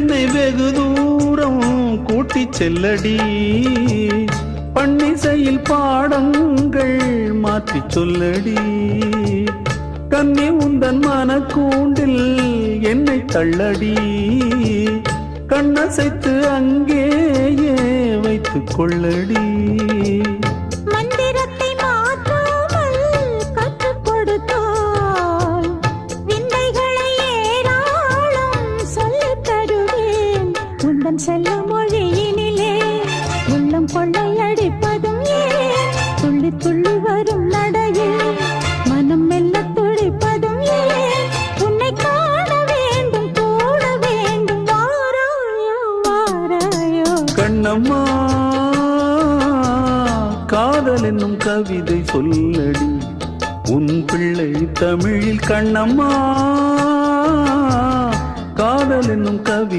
என்னை வெகு தூரம் கூட்டி செல்லடி, பன்னிசையில் பாடங்கள் மாற்றி சொல்லடி. கண்ணி உந்தன் மனக்கூண்டில் என்னை தள்ளடி, கண்ணசைத்து அங்கேயே வைத்துக் கொள்ளடி. மந்திரத்தை மாற்றாமல் கற்றுக் கொடுத்தால் விந்தைகளை ஏராளம் சொல்லித் தருவேன். உந்தன் செல்ல மொழியினிலே உள்ளம் கொள்ளையடிப்பதும் ஏன், துள்ளி துள்ளி வரும் நடையில் மனம் மெல்ல துடிப்பதும் ஏன். உன்னை காண வேண்டும் கூட வேண்டும், வாராயோ வாராயோ. கண்ணம்மா காதல் என்னும் கவிதை சொல்லடி, உன் பிள்ளை தமிழில். கண்ணம்மா காதல் என்னும் கவி